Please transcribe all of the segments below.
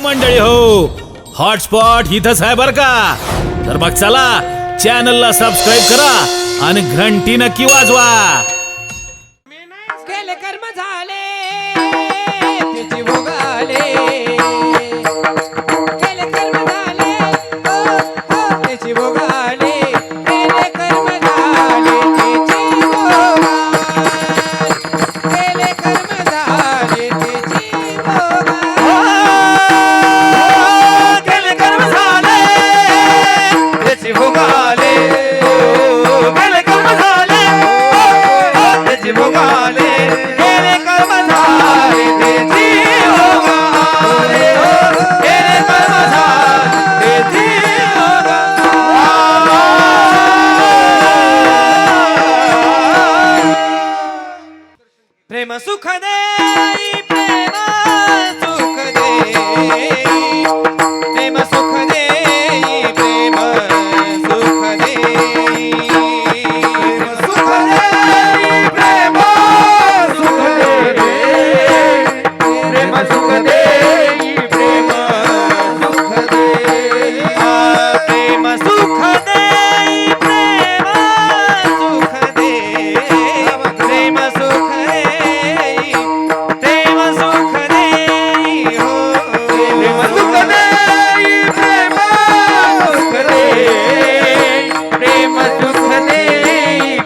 मंडळी हो, हॉटस्पॉट इथंच आहे बर का. तर मग चला चॅनलला सबस्क्राईब करा आणि घंटी नक्की वाजवा. केले कर्म झाले तिची भोगाले, केले कर्म झाले तिची भोगाले, केले कर्म झाले तिची भोगाले, केले कर्म झाले तिची भोगाले, केले कर्म झाले तिची भोगाले, केले कर्म झाले तिची भोगाले. प्रेम सुख दे, प्रेम सुख दे, प्रेम सुख दे, प्रेम सुख दे, सुख दे, प्रेम सुख दे, प्रेम सुख दे, प्रेम सुख दे, प्रेम सुख दे, प्रेम सुख दे,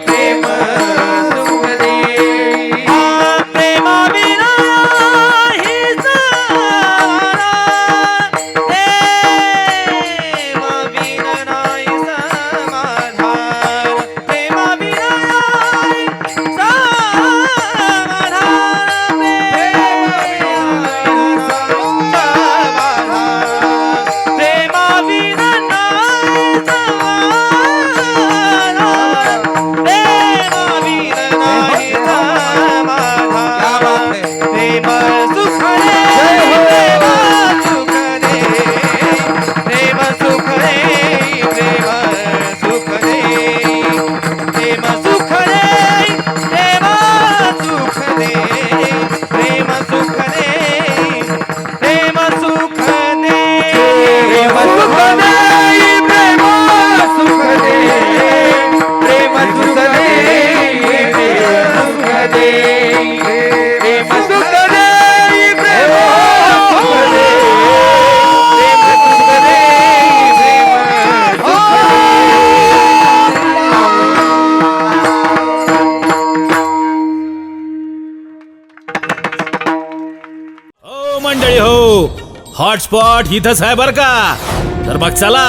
प्रेम सुख दे. मंडळी हो, हॉटस्पॉट इथंच आहे बर का. तर मग चला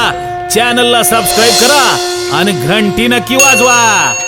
चॅनलला सबस्क्राईब करा आणि घंटी नक्की वाजवा.